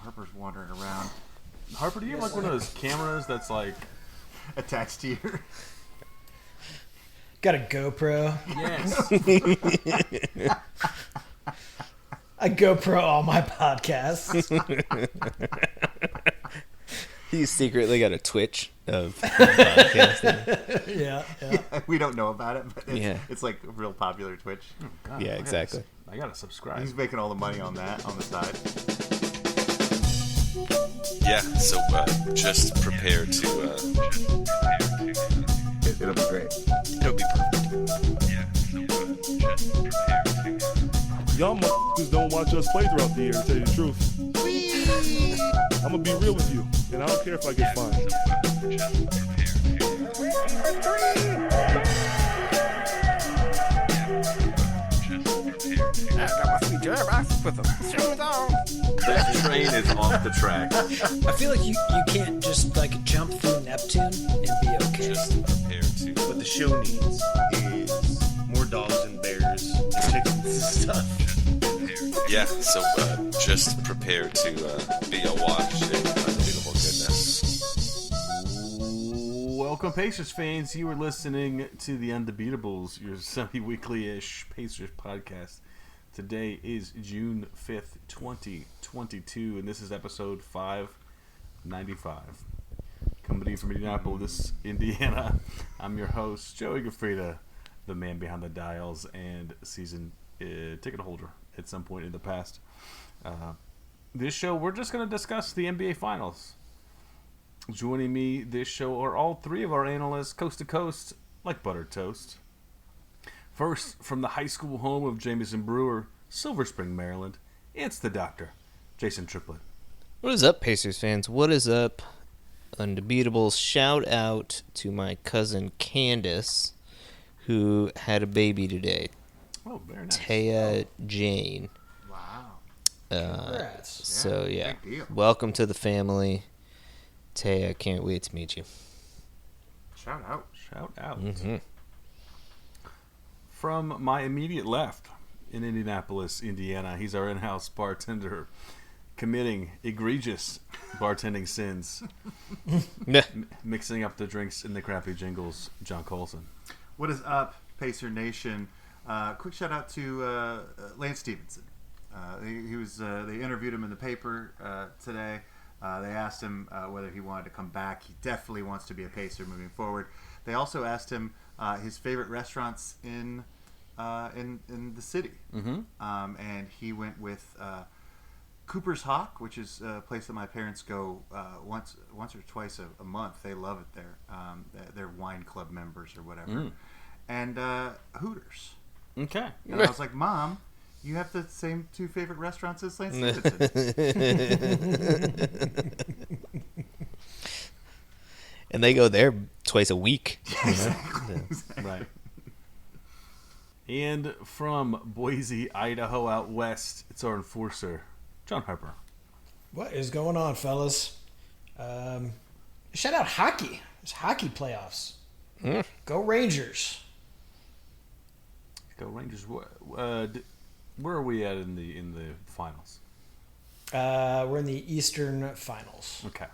Harper's wandering around. Harper, do you have like one of those cameras that's like attached to your... Got a GoPro. Yes. I GoPro all my podcasts. He's secretly got a Twitch of podcasting. Yeah. We don't know about it, but it's like a real popular Twitch. Oh, God, Yeah, exactly. I gotta subscribe. He's making all the money on that on the side. Yeah, so just prepare to... It'll be great. It'll be perfect. Y'all motherfuckers don't watch us play throughout the year, to tell you the truth. I'm gonna be real with you, and I don't care if I get fined. That train is off the track. I feel like you can't just like jump through Neptune and be okay. Just prepare to... What the show needs is more dogs and bears and chickens and stuff. Yeah, so just prepare to be awash in unbelievable goodness. Welcome, Pacers fans. You are listening to the Undebeatables, your semi-weekly-ish Pacers podcast. Today is June 5th, 2022, and this is episode 595. Coming to you from Indianapolis, Indiana. I'm your host, Joey Gaffrida, the man behind the dials and season ticket holder at some point in the past. This show, we're just going to discuss the NBA Finals. Joining me this show are all three of our analysts, coast to coast, like buttered toast. First, from the high school home of Jamison Brewer, Silver Spring, Maryland, it's the doctor, Jason Triplett. What is up, Pacers fans? What is up, Undebeatables? Shout out to my cousin Candace, who had a baby today. Oh, very nice. Taya Jane. Wow. Congrats. So, yeah. Big deal. Welcome to the family. Taya, can't wait to meet you. Shout out. Shout out. Mm-hmm. From my immediate left in Indianapolis, Indiana, he's our in-house bartender committing egregious bartending sins, mixing up the drinks in the crappy jingles, John Colson. What is up, Pacer Nation? Quick shout out to Lance Stevenson. He was. They interviewed him in the paper today. They asked him whether he wanted to come back. He definitely wants to be a Pacer moving forward. They also asked him his favorite restaurants in the city, and he went with Cooper's Hawk, which is a place that my parents go once or twice a month. They love it there. They're wine club members or whatever, and Hooters. Okay. And I was like, Mom, you have the same two favorite restaurants as Lance Stevenson. And they go there twice a week. Exactly. Right. And from Boise, Idaho, out west, it's our enforcer, John Harper. What is going on, fellas? Shout out hockey. It's hockey playoffs. Go Rangers. Go Rangers. Where are we at in the finals? We're in the Eastern Finals. Okay.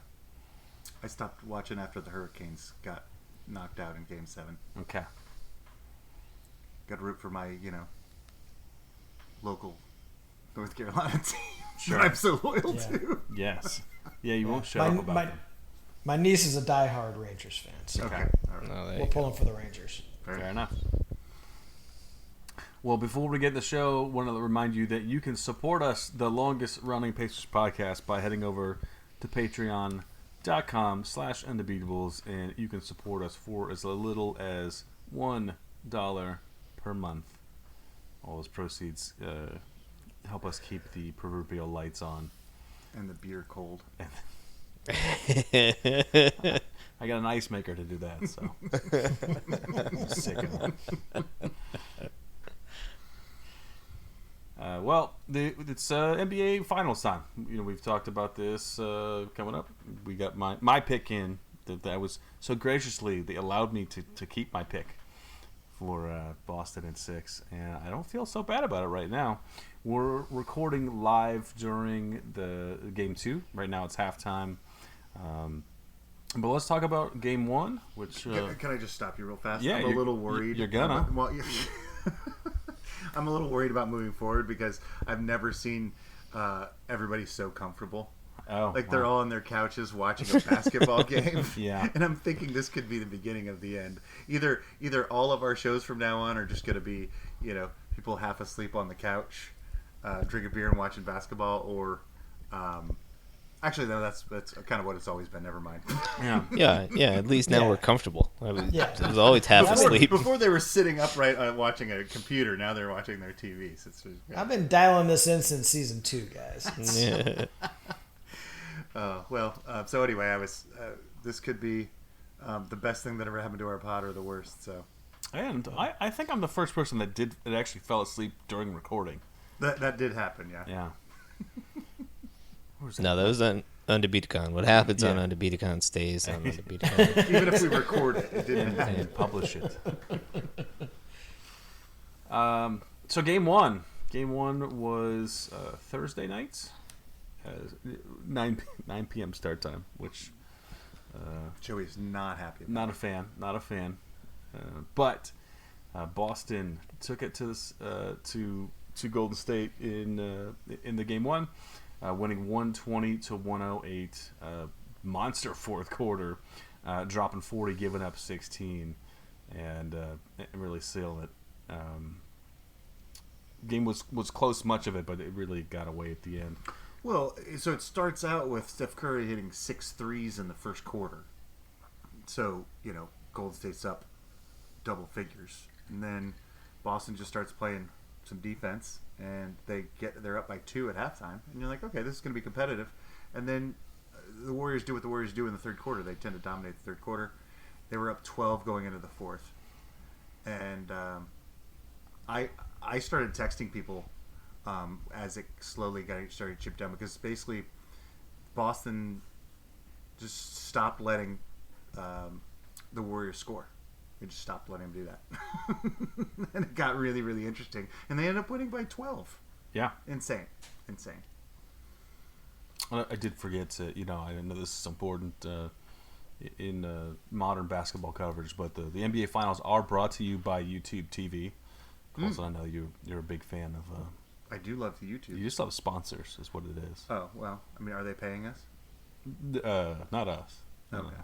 I stopped watching after the Hurricanes got knocked out in Game 7. Okay. Got to root for my, local North Carolina team Sure. that I'm so loyal Yeah. to. Yes. Yeah, you won't shut up about them. My niece is a diehard Rangers fan, so Okay. All right. Oh, there we're you go. pulling for the Rangers. Fair enough. Well, before we get the show, I want to remind you that you can support us, the longest-running Pacers podcast, by heading over to patreon.com/undebeatables, and you can support us for as little as $1 per month. All those proceeds help us keep the proverbial lights on. And the beer cold. I got an ice maker to do that, so I'm sick of it. It's NBA Finals time. We've talked about this coming up. We got my pick in. That was so graciously they allowed me to keep my pick for Boston in 6, and I don't feel so bad about it right now. We're recording live during the game 2. Right now it's halftime. But let's talk about game 1, which... Can I just stop you real fast? Yeah, I'm a little worried. You're gonna. I'm a little worried about moving forward because I've never seen everybody so comfortable. Oh, like they're all on their couches watching a basketball game. Yeah. And I'm thinking this could be the beginning of the end. Either all of our shows from now on are just going to be, people half asleep on the couch, drinking beer and watching basketball, or actually no, that's kind of what it's always been. Never mind. Yeah. Yeah. At least now Yeah. we're comfortable. I was, Yeah. I was always half asleep. Before they were sitting upright watching a computer. Now they're watching their TVs. I've been dialing this in since season 2, guys. Yeah. So anyway, this could be the best thing that ever happened to our pod, or the worst. So, And I think I'm the first person that actually fell asleep during recording. that did happen, yeah. Yeah. No, that was on Undebeatcon. What happens on Yeah. Undebeatcon stays on Undebeatcon. Even if we record it, it didn't happen. And publish it. So game 1. Game 1 was Thursday nights. 9 p.m. start time, which Joey's not happy about. not a fan. But Boston took it to Golden State in the game 1, winning 120-108. Monster fourth quarter, dropping 40, giving up 16, and really sealing it. Game was close, much of it, but it really got away at the end. Well, so it starts out with Steph Curry hitting 6 threes in the first quarter. So, Golden State's up double figures. And then Boston just starts playing some defense, and they're up by 2 at halftime. And you're like, okay, this is going to be competitive. And then the Warriors do what the Warriors do in the third quarter. They tend to dominate the third quarter. They were up 12 going into the fourth. And I started texting people as it slowly started chipped down, because basically Boston just stopped letting the Warriors score. They just stopped letting them do that. And it got really, really interesting. And they ended up winning by 12. Yeah. Insane. I did forget to, I know this is important in modern basketball coverage, but the NBA Finals are brought to you by YouTube TV. Also, I know you're a big fan of... I do love the YouTube. You just love sponsors, is what it is. Oh, well, are they paying us? Not us. Okay.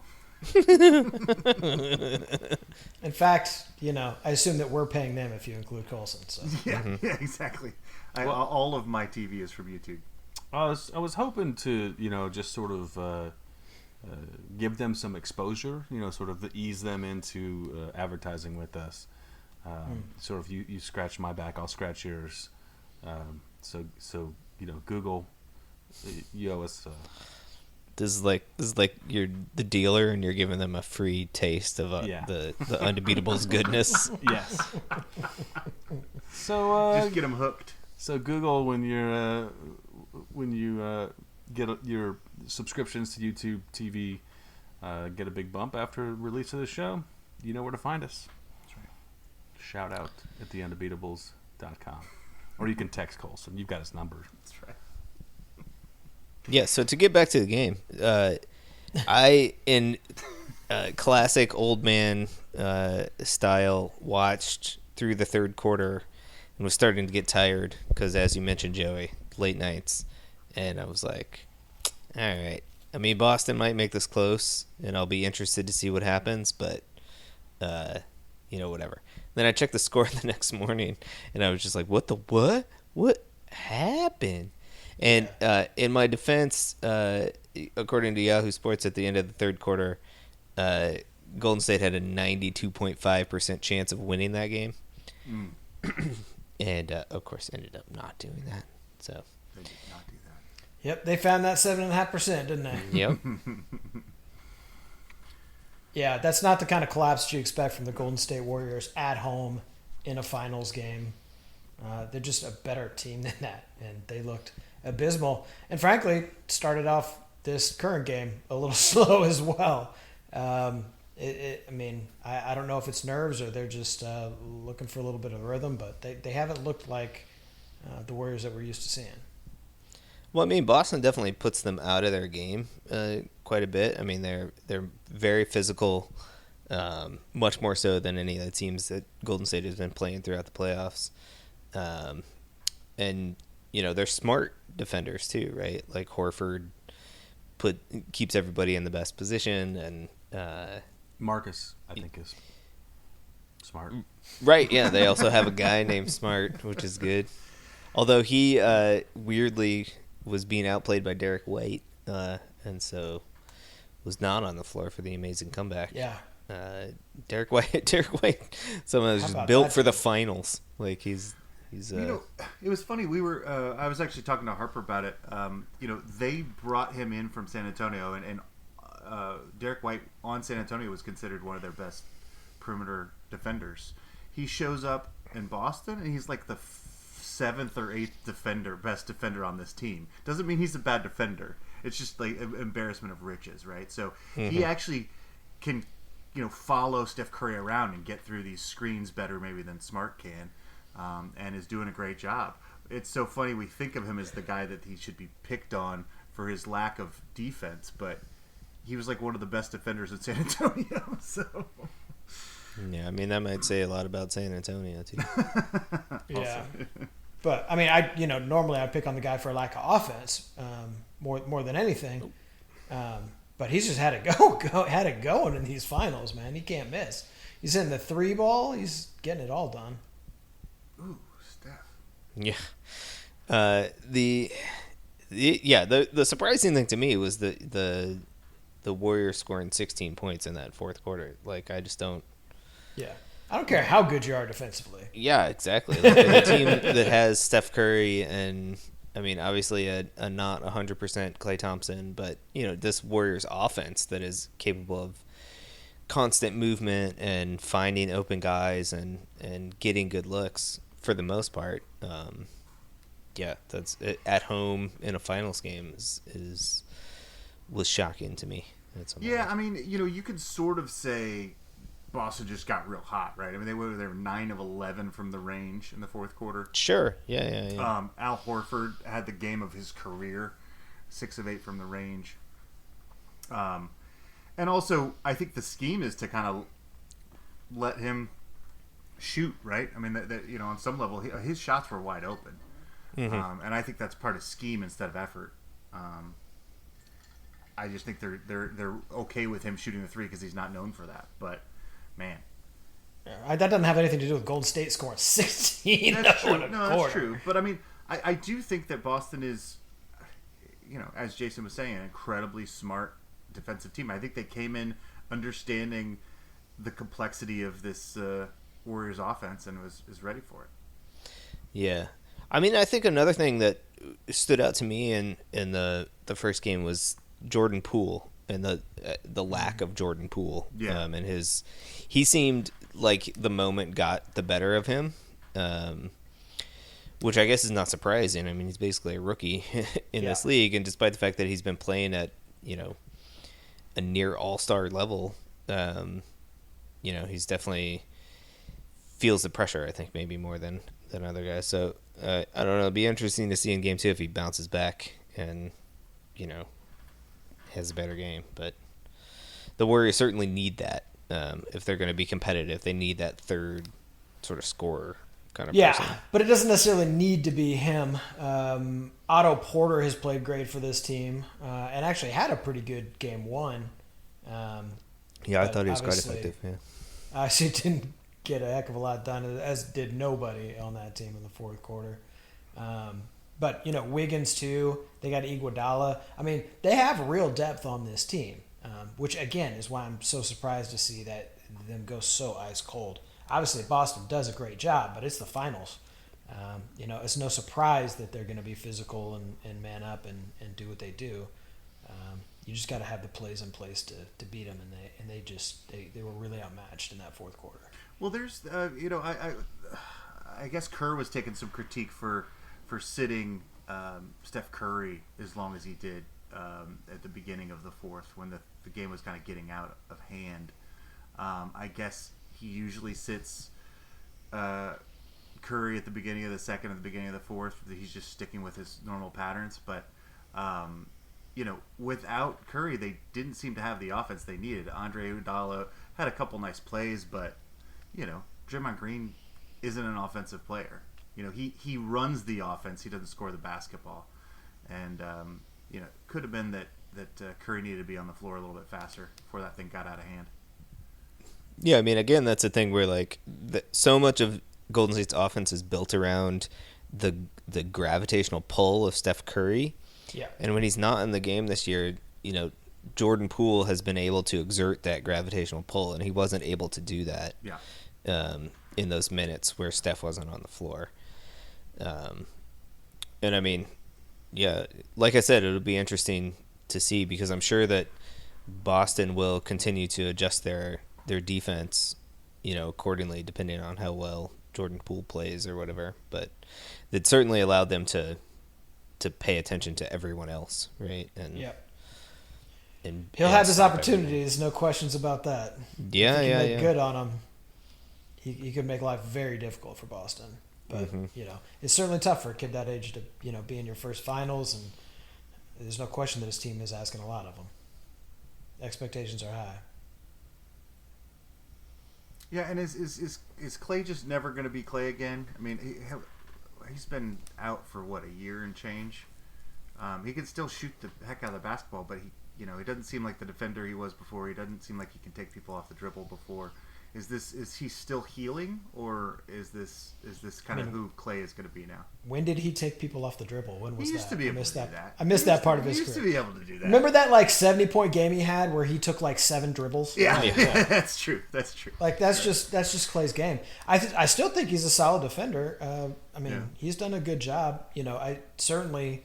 In fact, I assume that we're paying them if you include Colson. So. Yeah, exactly. All of my TV is from YouTube. I was hoping to, just sort of give them some exposure, sort of ease them into advertising with us. Sort of you scratch my back, I'll scratch yours. So Google, you owe us. This is like you're the dealer and you're giving them a free taste of the Undebeatables goodness. Yes. So just get them hooked. So Google, when you get your subscriptions to YouTube TV, get a big bump after release of the show, you know where to find us. That's right. Shout out at theundebeatables.com. Or you can text Colson. You've got his number. That's right. Yeah, so to get back to the game, I, in classic old man style, watched through the third quarter and was starting to get tired because, as you mentioned, Joey, late nights. And I was like, all right. I mean, Boston might make this close, and I'll be interested to see what happens, but, whatever. Then I checked the score the next morning, and I was just like, what? What happened? And in my defense, according to Yahoo Sports, at the end of the third quarter, Golden State had a 92.5% chance of winning that game. And, of course, ended up not doing that. So They did not do that. Yep, they found that 7.5%, didn't they? Yep. Yeah, that's not the kind of collapse you expect from the Golden State Warriors at home in a finals game. They're just a better team than that, and they looked abysmal. And frankly, started off this current game a little slow as well. I mean, I don't know if it's nerves or they're just looking for a little bit of rhythm, but they haven't looked like the Warriors that we're used to seeing. Well, I mean, Boston definitely puts them out of their game quite a bit. I mean, they're very physical, much more so than any of the teams that Golden State has been playing throughout the playoffs. And they're smart defenders too, right? Like Horford keeps everybody in the best position, and Marcus, I think, is smart. Right, yeah. They also have a guy named Smart, which is good. Although he weirdly was being outplayed by Derek White, and so was not on the floor for the amazing comeback. Yeah. Derek White somehow is just built for the finals. Like he's it was funny. We were I was actually talking to Harper about it. They brought him in from San Antonio, and Derek White on San Antonio was considered one of their best perimeter defenders. He shows up in Boston, and he's like the seventh or eighth best defender on this team. Doesn't mean he's a bad defender. It's just like an embarrassment of riches, right? So he actually can, follow Steph Curry around and get through these screens better maybe than Smart can, and is doing a great job. It's so funny we think of him as the guy that he should be picked on for his lack of defense, but he was like one of the best defenders in San Antonio. So yeah, I mean that might say a lot about San Antonio too. Yeah. But I mean, normally I pick on the guy for a lack of offense more than anything. But he's just had it going in these finals, man. He can't miss. He's in the 3 ball. He's getting it all done. Ooh, Steph. Yeah. The surprising thing to me was the Warriors scoring 16 points in that fourth quarter. Like I just don't. Yeah. I don't care how good you are defensively. Yeah, exactly. Like a team that has Steph Curry and, I mean, obviously a not 100% Klay Thompson, but, this Warriors offense that is capable of constant movement and finding open guys and getting good looks for the most part. That's at home in a finals game was shocking to me. Yeah, I mean, you could sort of say Boston just got real hot, right? I mean, they were 9 of 11 from the range in the fourth quarter. Sure, yeah. Al Horford had the game of his career, 6 of 8 from the range. And also, I think the scheme is to kind of let him shoot, right? I mean, that on some level, his shots were wide open, and I think that's part of scheme instead of effort. I just think they're okay with him shooting the 3 because he's not known for that, but. Man, that doesn't have anything to do with Golden State scoring 16. That's true. That's true. But I mean, I do think that Boston is, as Jason was saying, an incredibly smart defensive team. I think they came in understanding the complexity of this Warriors offense and was ready for it. Yeah, I mean, I think another thing that stood out to me in the first game was Jordan Poole. And the lack of Jordan Poole, and he seemed like the moment got the better of him, which I guess is not surprising. I mean, he's basically a rookie in this league, and despite the fact that he's been playing at a near all-star level, he's definitely feels the pressure. I think maybe more than other guys. So I don't know. It'll be interesting to see in game 2 if he bounces back and has a better game, but the Warriors certainly need that if they're going to be competitive. They need that third sort of scorer kind of person. But it doesn't necessarily need to be him. Otto Porter has played great for this team and actually had a pretty good game 1. I thought he was quite effective. Yeah, actually didn't get a heck of a lot done, as did nobody on that team in the fourth quarter. But, Wiggins, too. They got Iguodala. I mean, they have real depth on this team, which, again, is why I'm so surprised to see that them go so ice cold. Obviously, Boston does a great job, but it's the finals. It's no surprise that they're going to be physical and man up and do what they do. You just got to have the plays in place to beat them, and they were really outmatched in that fourth quarter. Well, there's, I guess Kerr was taking some critique for sitting Steph Curry as long as he did at the beginning of the fourth when the game was kind of getting out of hand. I guess he usually sits Curry at the beginning of the second, at the beginning of the fourth. He's just sticking with his normal patterns. But, without Curry, they didn't seem to have the offense they needed. Andre Iguodala had a couple nice plays, but, Draymond Green isn't an offensive player. He runs the offense. He doesn't score the basketball. And, it could have been that Curry needed to be on the floor a little bit faster before that thing got out of hand. Yeah, I mean, again, that's the thing where so much of Golden State's offense is built around the gravitational pull of Steph Curry. Yeah. And when he's not in the game this year, Jordan Poole has been able to exert that gravitational pull, and he wasn't able to do that. Yeah. In those minutes where Steph wasn't on the floor. And I mean, yeah, like I said, it'll be interesting to see because I'm sure that Boston will continue to adjust their defense, accordingly, depending on how well Jordan Poole plays or whatever. But it certainly allowed them to pay attention to everyone else, right? And and he'll have his stop opportunities, no questions about that. Yeah, if he can yeah, make yeah. good on him, he could make life very difficult for Boston. But it's certainly tough for a kid that age to be in your first finals, and there's no question that his team is asking a lot of him. Expectations are high. Yeah, and is Clay just never going to be Clay again? I mean, he's been out for a year and change. He can still shoot the heck out of the basketball, but he doesn't seem like the defender he was before. He doesn't seem like he can take people off the dribble before. Is he still healing, or is this kind of who Clay is going to be now? When did he take people off the dribble? When was He used that? to be able I missed to do that. I missed that part of his He used to career. be able to do that. Remember that 70-point game he had where he took 7 dribbles? Yeah, that's true. That's true. That's just Clay's game. I still think he's a solid defender. He's done a good job. I certainly,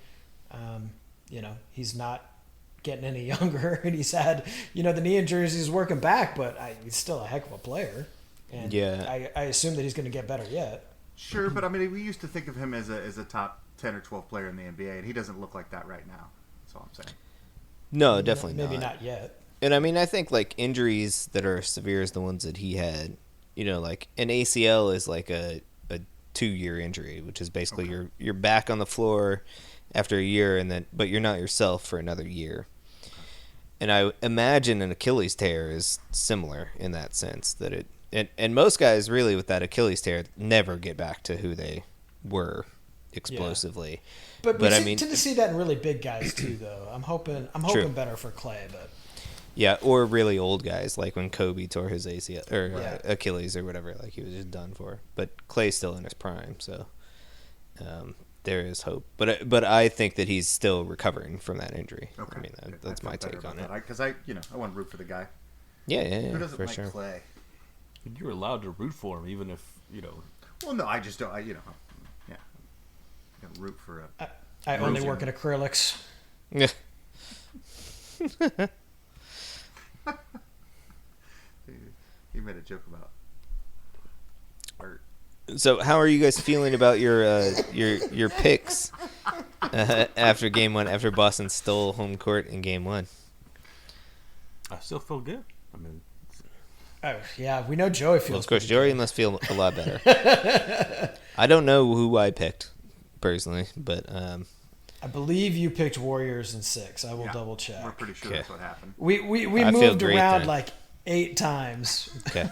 he's not getting any younger, and he's had the knee injuries. He's working back, but he's still a heck of a player. And I assume that he's going to get better yet. Sure, but I mean, we used to think of him as a top 10 or 12 player in the NBA, and he doesn't look like that right now. That's all I'm saying. No, definitely Maybe not. not yet. And I mean, I think injuries that are as severe as the ones that he had, an ACL is a 2-year injury, which is basically you're back on the floor after a year, but you're not yourself for another year. And I imagine an Achilles tear is similar in that sense, that it. And most guys really with that Achilles tear never get back to who they were explosively. But we I mean, tend to see that in really big guys too, though. I'm hoping better for Clay, but yeah, or really old guys like when Kobe tore his ACL or Achilles or whatever, he was just done for. But Clay's still in his prime, so there is hope. But I think that he's still recovering from that injury. Okay. I mean, that's my take on it. Because I want to root for the guy. Yeah, Who doesn't for like sure. Clay? You're allowed to root for him, even if Well, no, I just don't. I don't root for a. I only work at acrylics. Yeah. You made a joke about art. So, how are you guys feeling about your picks after Game 1? After Boston stole home court in Game 1? I still feel good. I mean, Oh yeah, we know Joey feels. Well, of course, pretty Joey must feel a lot better. I don't know who I picked personally, but I believe you picked Warriors in 6. I will double check. We're pretty sure Okay. that's what happened. We I feel moved great around then. 8 times. okay.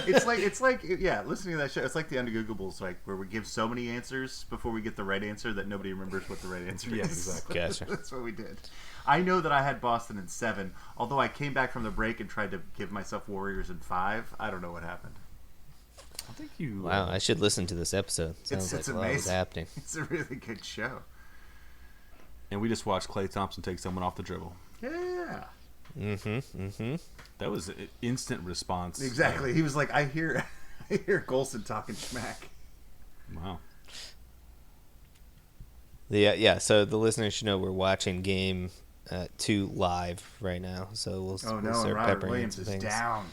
It's like listening to that show. It's like the Undegoogables, where we give so many answers before we get the right answer that nobody remembers what the right answer Yeah, is. exactly. Gotcha. That's what we did. I know that I had Boston in 7, although I came back from the break and tried to give myself Warriors in 5. I don't know what happened. I think you. Wow, I should listen to this episode. Sounds It's like a lot was amazing. happening. It's a really good show. And we just watched Klay Thompson take someone off the dribble. Yeah. That was an instant response. Exactly. He was like, I hear Golson talking smack. Wow. Yeah. So the listeners should know we're watching Game 2 live right now. So we'll Oh no, we'll and start Robert peppering Williams in is some things. down.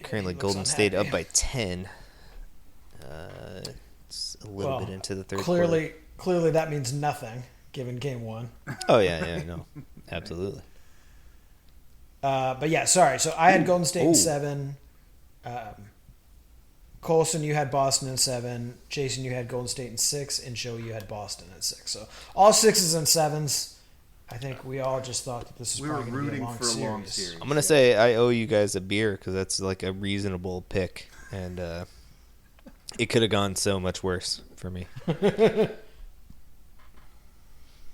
Currently, He looks Golden State up unhappy. by 10. It's a little bit into the third quarter. Clearly that means nothing given Game 1. Oh yeah, no, absolutely. But yeah, sorry. So I had Golden State in Ooh. 7. Colson, you had Boston in 7. Jason, you had Golden State in 6. And Joe, you had Boston in 6. So all 6s and 7s. I think we all just thought that this was We were probably going to be a rooting long for a series. long series. I'm gonna say I owe you guys a beer because that's like a reasonable pick, and it could have gone so much worse for me.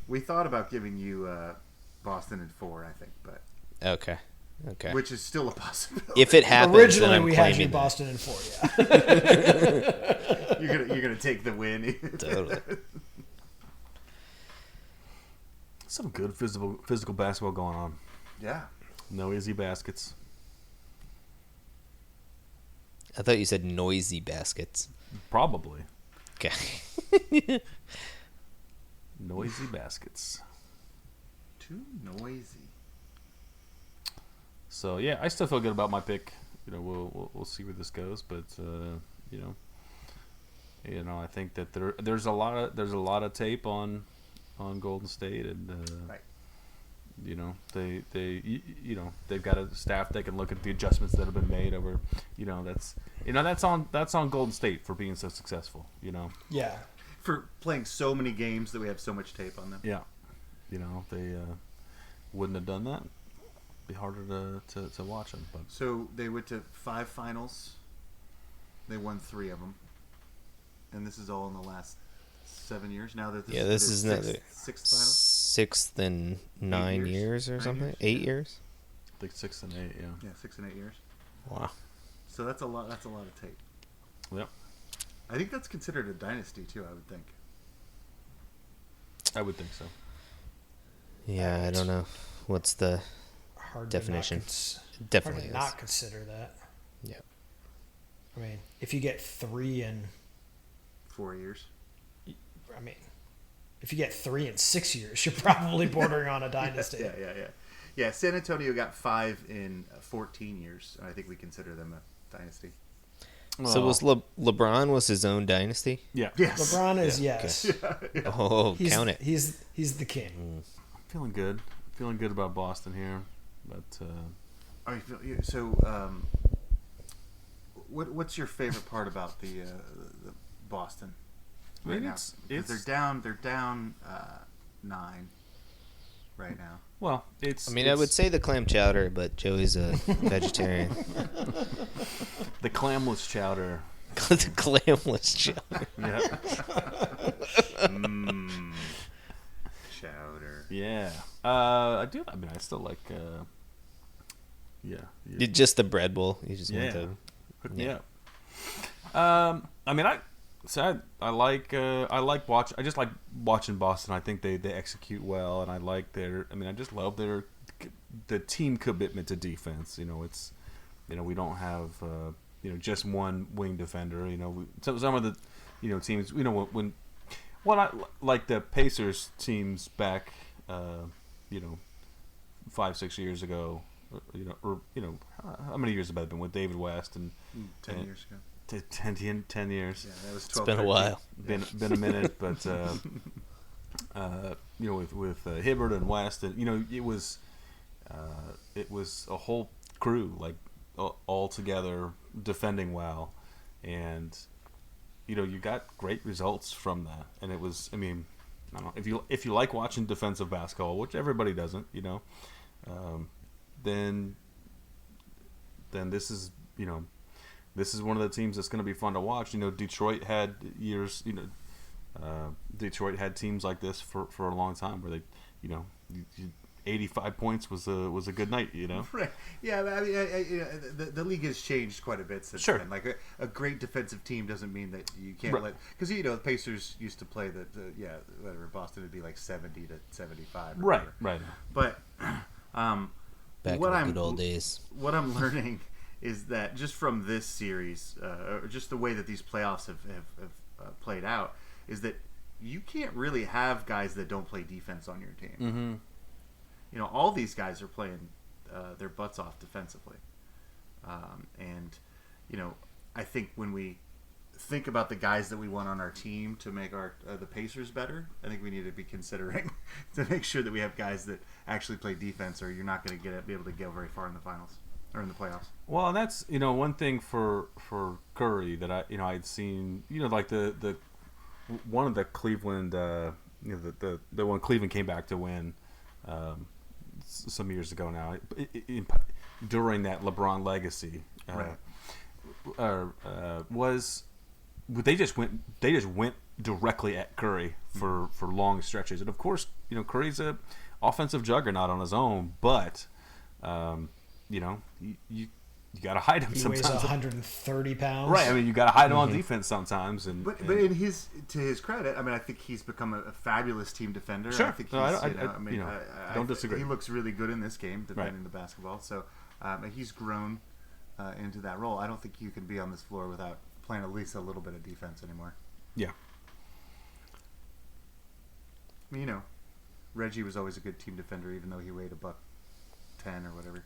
We thought about giving you Boston in 4, I think, but Okay. which is still a possibility. If it happens, Originally, then I'm we had claiming you that. Boston in 4, yeah. you're gonna take the win. Totally. Some good physical basketball going on. Yeah. No easy baskets. I thought you said noisy baskets. Probably. Okay. Noisy baskets. Too noisy. So yeah, I still feel good about my pick. You know, we'll see where this goes, but you know, I think that there's a lot of tape on Golden State, and Right. you know, they've got a staff that can look at the adjustments that have been made over. That's on Golden State for being so successful. You know. Yeah. For playing so many games that we have so much tape on them. Yeah. You know, they wouldn't have done that. Be harder to watch them, but So they went to 5 finals. They won 3 of them, and this is all in the last 7 years. Now that This is another sixth final. 6th in 9 years? years or 9 something. years? 8 Yeah. years. I think 6 and 8. Yeah. Yeah, 6 and 8 years. Wow. So that's a lot. That's a lot of tape. Yep. I think that's considered a dynasty too. I would think. I would think so. Yeah, I don't know. What's the Hard definition? To Definitely hard is. to not consider that. Yeah. I mean, if you get 3 in, 4 years. I mean, if you get 3 in 6 years, you're probably bordering on a dynasty. Yeah. San Antonio got 5 in 14 years. I think we consider them a dynasty. So was LeBron was his own dynasty? Yeah. Yes. LeBron is yes. Oh, He's, count it. He's the king. Feeling good. Feeling good about Boston here, but All right, so what's your favorite part about the Boston? I mean, Right now? it's They're down 9 right now. well, it's. I mean, I would say the clam chowder, but Joey's a vegetarian. the Clamless Chowder. The clamless chowder. Yeah. Chowder. Yeah. I do. I mean, I still like. Yeah. Just the bread bowl. You just want Yeah. to. Hook me up. I mean, I like watch. I just like watching Boston. I think they execute well, and I like their. I mean, I just love the team commitment to defense. You know, it's we don't have just one wing defender. You know, some of the teams. When I like the Pacers teams back. 5-6 years ago. How many years have I been with David West and 10 years ago. 10 years. Yeah, that was 12. It's been a while. Been a minute, but with Hibbert and West, and it was a whole crew like all together defending well, and you got great results from that, and it was. I mean, I don't know if you like watching defensive basketball, which everybody doesn't, then this is this is one of the teams that's going to be fun to watch. Detroit had years. Detroit had teams like this for a long time where they 85 points was a good night. Right. Yeah, I mean, the league has changed quite a bit since Sure. then. Like a great defensive team doesn't mean that you can't Right. let because the Pacers used to play whatever Boston would be like 70 to 75. Or Right. whatever. Right. But Back what in the I'm good old days. what I'm learning is that just from this series, or just the way that these playoffs have played out, is that you can't really have guys that don't play defense on your team. Mm-hmm. All these guys are playing their butts off defensively, and I think when we think about the guys that we want on our team to make our the Pacers better, I think we need to be considering to make sure that we have guys that actually play defense, or you're not going to be able to go very far in the finals or in the playoffs. Well, that's one thing for Curry that I'd seen like the one of the Cleveland the one Cleveland came back to win some years ago now during that LeBron legacy was they just went directly at Curry for long stretches, and of course Curry's a offensive juggernaut on his own, but you got to hide him sometimes. He weighs 130 pounds. Right. I mean, you got to hide him on defense sometimes. But in to his credit, I mean, I think he's become a fabulous team defender. Sure. I think he's, I don't disagree. He looks really good in this game defending the basketball. So he's grown into that role. I don't think you can be on this floor without playing at least a little bit of defense anymore. Yeah. I mean, Reggie was always a good team defender, even though he weighed $110 or whatever.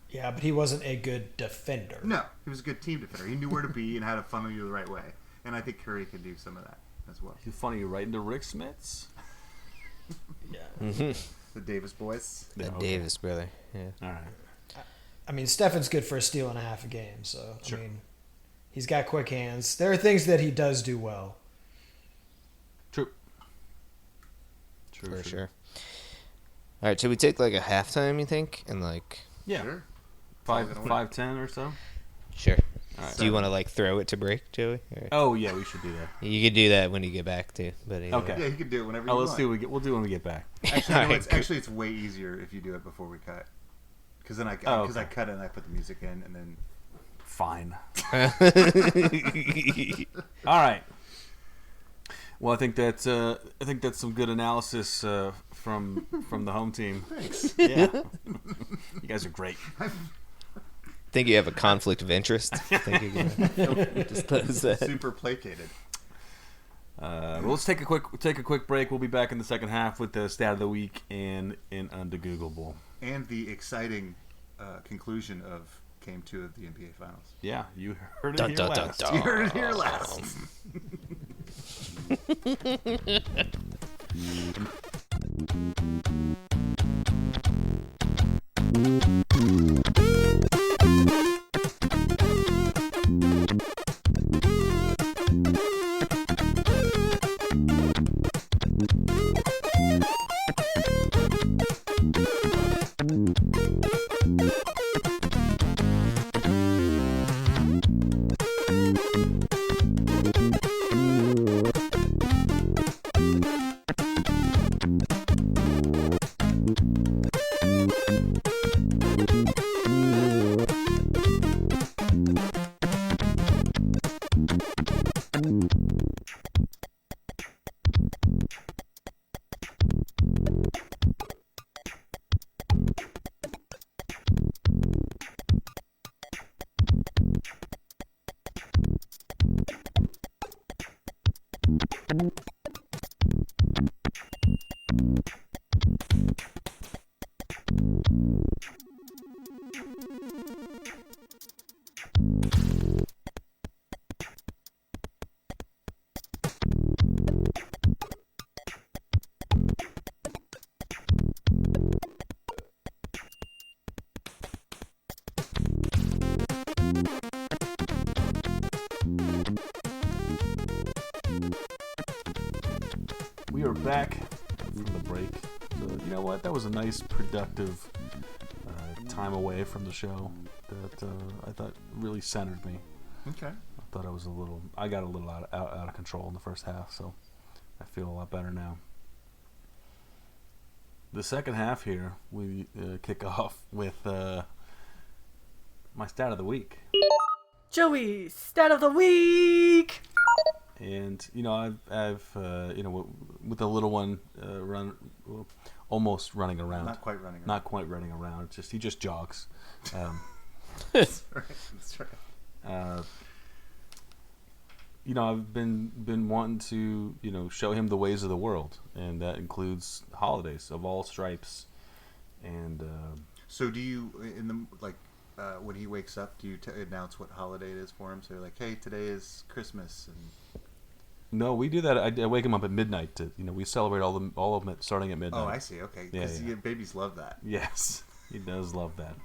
Yeah, but he wasn't a good defender. No, he was a good team defender. He knew where to be and how to funnel you the right way. And I think Curry can do some of that as well. He's funny, right into Rick Smits. Yeah. The Davis boys. The Davis brother. Yeah. All right. I mean, Stefan's good for a steal and a half a game, so Sure. I mean, he's got quick hands. There are things that he does do well. True. For sure. All right, should we take like a halftime, you think? And Yeah. Sure. 5:10 or so. Sure. All right. Do you want to throw it to break, Joey? Or... Oh yeah, we should do that. You could do that when you get back too. But Okay. Yeah, you can do it whenever you Let's want. we'll do it when we get back. Actually, it's way easier if you do it before we cut. Because then I cut it and I put the music in and then. Fine. All right. Well, I think that's some good analysis from the home team. Thanks. Yeah, you guys are great. Think you have a conflict of interest? Think you can disclose that? Super placated. Well, let's take a quick break. We'll be back in the second half with the stat of the week and in Undegooglable. And the exciting conclusion of Game 2 of the NBA Finals. Yeah, you heard it here last. You heard it here last. We are back from the break. So, you know what? That was a nice, productive time away from the show that I thought really centered me. Okay. I thought I got a little out of control in the first half, so I feel a lot better now. The second half here, we kick off with my stat of the week. Joey, stat of the week. And I've with the little one almost running around. Not quite running around. Not quite running around. He just jogs. That's right. I've been wanting to show him the ways of the world, and that includes holidays of all stripes. And So do you when he wakes up, do you announce what holiday it is for him? So you're like, hey, today is Christmas, and No, we do that. I wake him up at midnight. We celebrate all of them starting at midnight. oh, I see. Okay, Yeah, because yeah. babies love that. Yes, he does love that.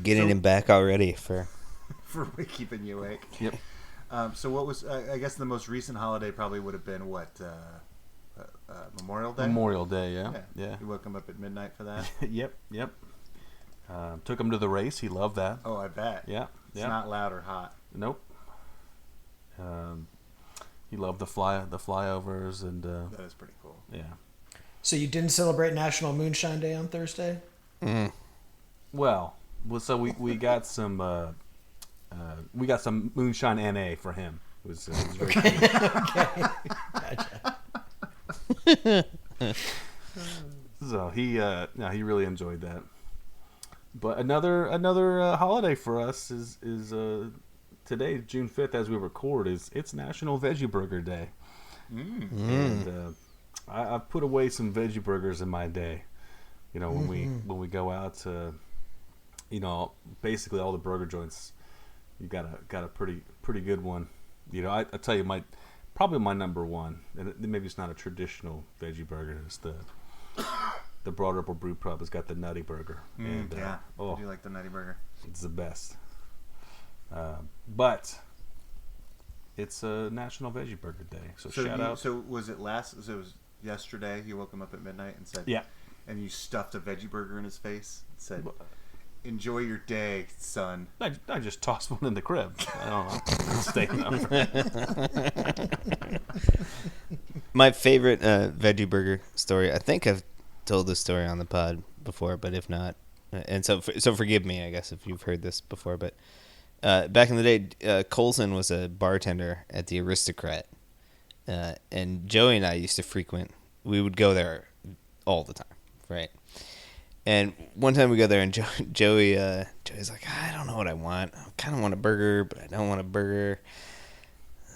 Getting him back already for. For keeping you awake. Yep. So what was? I guess the most recent holiday probably would have been what? Memorial Day. Memorial Day, yeah. You woke him up at midnight for that. Yep. Took him to the race. He loved that. Oh, I bet. Yeah. It's not loud or hot. Nope. He loved the flyovers and That is pretty cool. yeah. So you didn't celebrate National Moonshine Day on Thursday? Well, so we got some moonshine NA for him. It was very cool. Gotcha. So he really enjoyed that. But another holiday for us is today, June 5th, as we record, it's National Veggie Burger Day. And I've put away some veggie burgers in my day. When we go out to, basically all the burger joints, you got a pretty good one. I tell you, probably my number one, and maybe it's not a traditional veggie burger. It's the Broad Ripple Brew Pub has got the Nutty Burger. And, I do like the Nutty Burger. It's the best. But it's a National Veggie Burger Day, so shout out. So was it it was yesterday? You woke him up at midnight and said, Yeah. And you stuffed a veggie burger in his face and said, "Enjoy your day, son." I just tossed one in the crib. I don't know. Staying up. My favorite veggie burger story. I think I've told this story on the pod before, but if not, and so forgive me, I guess, if you've heard this before. But back in the day, Colson was a bartender at the Aristocrat, and Joey and I used to frequent. We would go there all the time, right? And one time we go there, and Joey's like, I don't know what I want. I kind of want a burger, but I don't want a burger.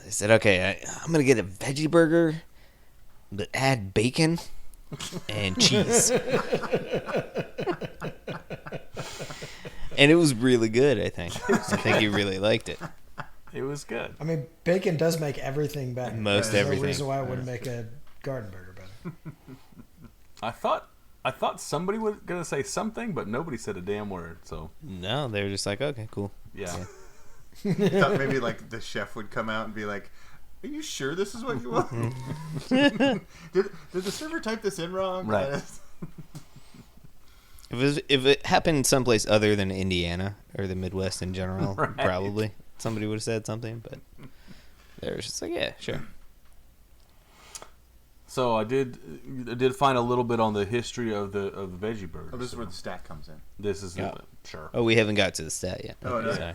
I said, okay, I'm going to get a veggie burger, but add bacon and cheese. And it was really good, I think. I think he really liked it. It was good. I mean, bacon does make everything better. Most There's everything. no reason why it wouldn't make a garden burger better. I thought somebody was gonna say something, but nobody said a damn word. So No, they were just like, okay, cool. yeah. Thought maybe like the chef would come out and be like, "Are you sure this is what you want? did the server type this in wrong?" Right. If it happened someplace other than Indiana or the Midwest in general, Right. probably somebody would have said something, but they were just like, yeah, sure. So I did find a little bit on the history of the veggie burgers. Oh, this is So where the stat comes in. this is Yeah. sure. Oh, we haven't got to the stat yet. Oh, no. Sorry.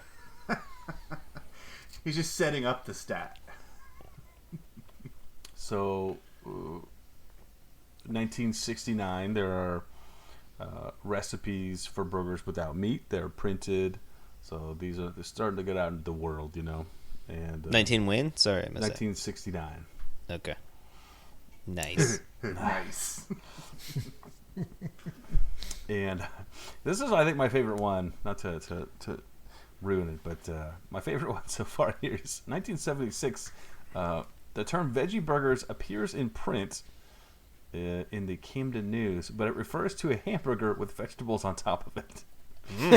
He's just setting up the stat. So, 1969, there are recipes for burgers without meat. They're printed, so they're starting to get out into the world, And 19 win? Sorry, I missed 1969. that. Okay. Nice. Nice. And this is, I think, my favorite one. Not to ruin it, but my favorite one so far here is 1976. The term veggie burgers appears in print in the Camden News, but it refers to a hamburger with vegetables on top of it. and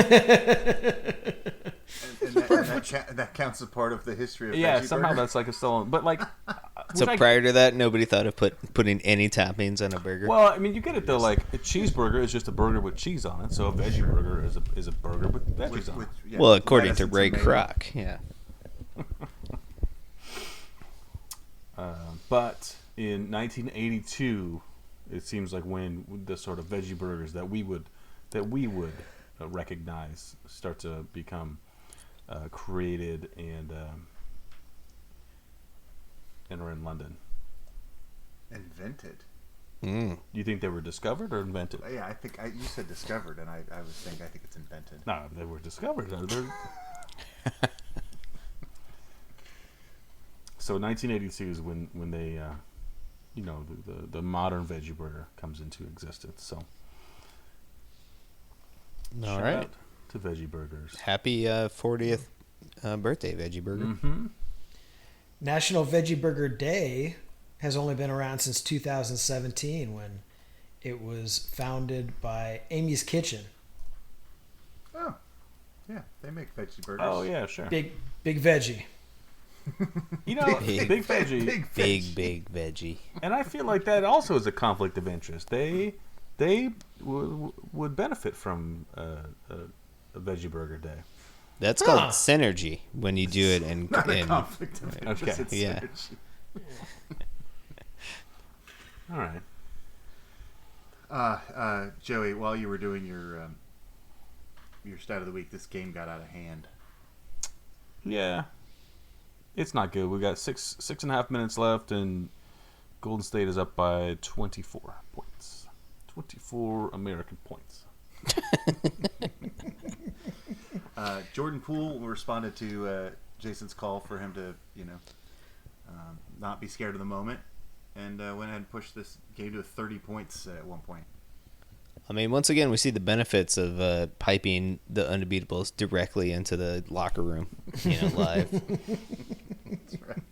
that counts as part of the history of Yeah, veggie somehow burger? that's like a stolen. But like, So prior to that, nobody thought of putting any toppings on a burger? well, I mean, you get it though. Like a cheeseburger is just a burger with cheese on it, so a veggie burger is a burger with veggies on it. yeah, Well, according lettuce to and Ray tomato. Kroc, yeah. But in 1982, it seems like when the sort of veggie burgers that we would recognize start to become created and are in London. Invented. Do you think they were discovered or invented? Yeah, I think you said discovered, and I think it's invented. No, they were discovered. So 1982 is when they, the modern veggie burger comes into existence. So All Shout right. out to Veggie Burgers. Happy 40th birthday, Veggie Burger. Mm-hmm. National Veggie Burger Day has only been around since 2017 when it was founded by Amy's Kitchen. Oh, yeah, they make veggie burgers. Oh yeah, sure. Big veggie. You know, Big- big veggie, Big veggie. and I feel like that also is a conflict of interest. They would benefit from a Veggie Burger Day. That's called synergy when you do it in. Not a conflict of interest. Okay, It's yeah. synergy. All right. Joey, while you were doing your stat of the week, this game got out of hand. Yeah, it's not good. We got 6.5 minutes left, and Golden State is up by 24 points. 24 American points. Jordan Poole responded to Jason's call for him to, not be scared of the moment, and went ahead and pushed this game to 30 points at one point. I mean, once again, we see the benefits of piping the Undebeatables directly into the locker room, live. That's right.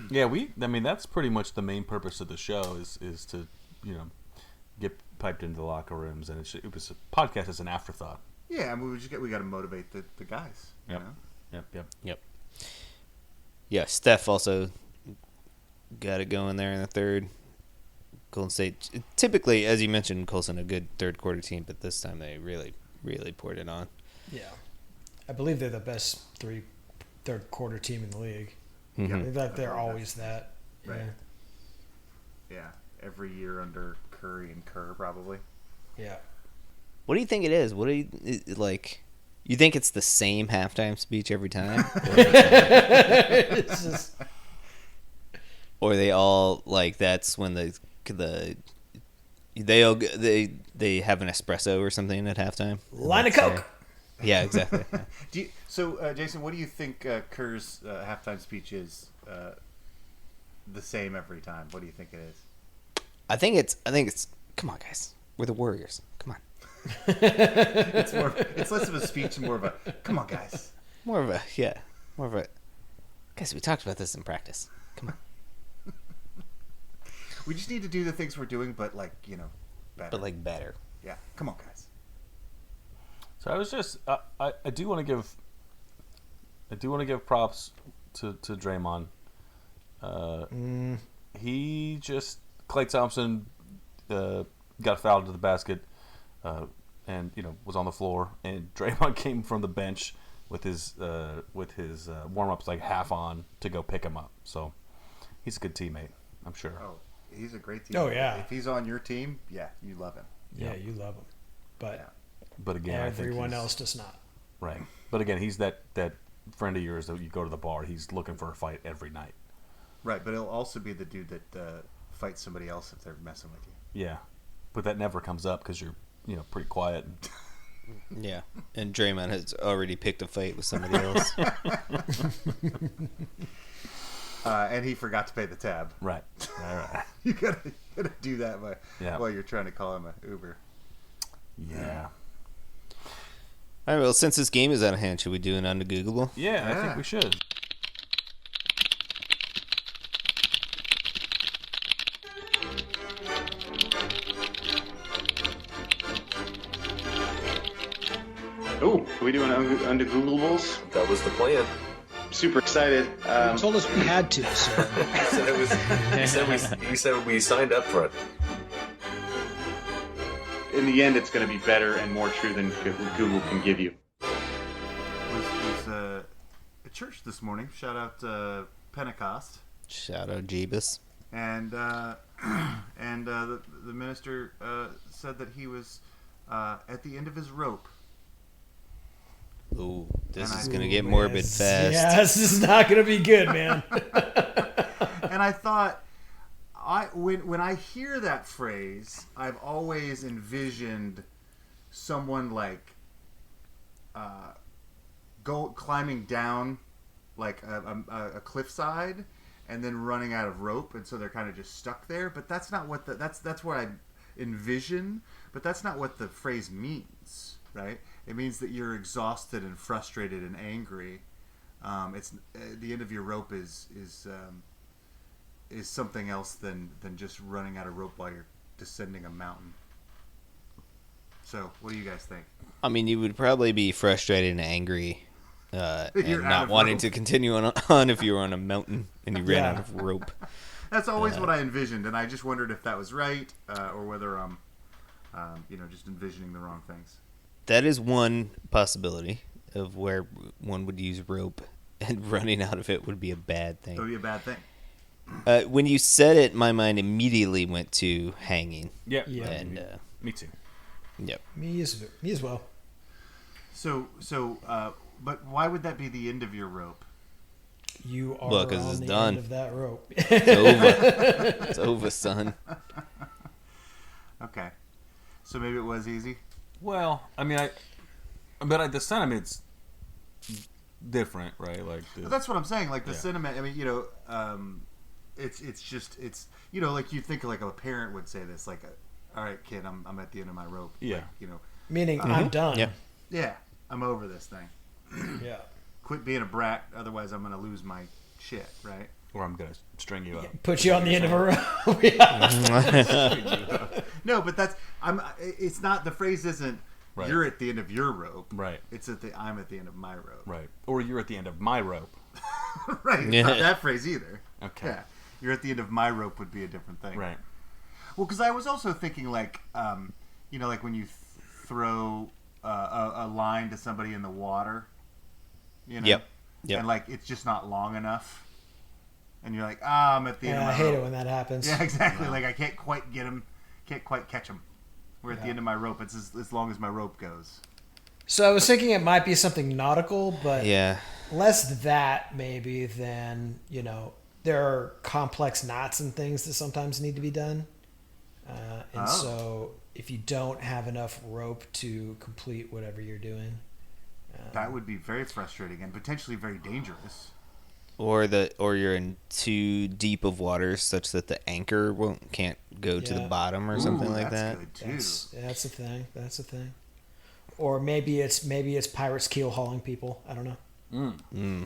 Yeah, that's pretty much the main purpose of the show is to, get piped into the locker rooms, and it was a podcast as an afterthought. Yeah, I mean, we got to motivate the guys. Yep. You know? Yep. Yeah, Steph also got it going there in the third. Golden State, typically, as you mentioned, Colson, a good third quarter team, but this time they really, really poured it on. Yeah. I believe they're the best third quarter team in the league. Mhm. They're always that. Right. Yeah. Yeah, every year under Curry and Kerr, probably. Yeah. What do you think it is? What do you like? You think it's the same halftime speech every time, It's just or they all like that's when they have an espresso or something at halftime? line of Coke. Yeah, exactly. Jason, what do you think Kerr's halftime speech is? The same every time. What do you think it is? I think it's. Come on, guys. We're the Warriors. Come on. It's less of a speech and more of a come on, guys. More of a. Guys, we talked about this in practice. Come on. We just need to do the things we're doing, but better. But like better. Yeah, come on, guys. So I was just I do want to give props to Draymond. He just Klay Thompson got fouled to the basket, and was on the floor, and Draymond came from the bench with his warm ups like half on to go pick him up. So he's a good teammate, I'm sure. Oh, he's a great team. Oh, yeah. If he's on your team, yeah, you love him. Yeah, you love them. But But again, I think everyone he's- else does not. right. But again, he's that friend of yours that you go to the bar. He's looking for a fight every night. Right, but he'll also be the dude that fights somebody else if they're messing with you. Yeah, but that never comes up because you're pretty quiet. Yeah. And Draymond has already picked a fight with somebody else. And he forgot to pay the tab. Right. Right. You gotta do that Yeah. while you're trying to call him an Uber. Yeah. All right. Well, since this game is out of hand, should we do an Undegooglable? Yeah, I Yeah. think we should. Oh, are we doing Undegooglables? That was the plan. Super excited. You told us we had to, so. You said we signed up for it. In the end, it's going to be better and more true than Google can give you. Was at church this morning. Shout out Pentecost. Shout out Jeebus. And the minister said that he was at the end of his rope. Ooh, this And is I- going to get morbid fast. Yeah, this is not going to be good, man. And I thought, when I hear that phrase, I've always envisioned someone like climbing down like a cliffside and then running out of rope, and so they're kind of just stuck there. But that's not what that's what envision, but that's not what the phrase means, right? It means that you're exhausted and frustrated and angry. It's the end of your rope is something else than just running out of rope while you're descending a mountain. So, what do you guys think? I mean, you would probably be frustrated and angry and not wanting rope. to continue on if you were on a mountain and you ran out of rope. That's always what I envisioned, and I just wondered if that was right or whether I'm, just envisioning the wrong things. That is one possibility of where one would use rope, and running out of it would be a bad thing. It would be a bad thing. When you said it, my mind immediately went to hanging. Yeah. And, me too. Yep. Me as well. So, but why would that be the end of your rope? You are Well, 'cause on it's the done. end of that rope. It's over. It's over, son. Okay. So maybe it was easy? Well, I mean, the sentiment's different, right? Like that's what I'm saying. Like the sentiment. I mean, it's like you think like a parent would say this, like, "All right, kid, I'm at the end of my rope." Yeah. Like, Meaning I'm done. Yeah. Yeah, I'm over this thing. Yeah. Quit being a brat, otherwise I'm gonna lose my shit, right? Or I'm gonna string you up. Put you on the end of a rope. No, but it's not, the phrase isn't Right. you're at the end of your rope. Right. It's I'm at the end of my rope. Right. Or you're at the end of my rope. Right. It's not that phrase either. Okay. Yeah. You're at the end of my rope would be a different thing. Right. Well, because I was also thinking like, like when you throw a line to somebody in the water, Yep. and like it's just not long enough, and you're like, I'm at the end of my I hate rope. it when that happens. Yeah, exactly. Like I can't quite get him, can't quite catch him. We're at the end of my rope. It's as long as my rope goes. So I was thinking it might be something nautical, but Yeah. less that maybe than, there are complex knots and things that sometimes need to be done. So if you don't have enough rope to complete whatever you're doing. That would be very frustrating and potentially very dangerous. Or you're in too deep of waters such that the anchor can't go to the bottom or something like that. Good too. That's a thing. That's a thing. Or maybe it's pirates keel hauling people. I don't know.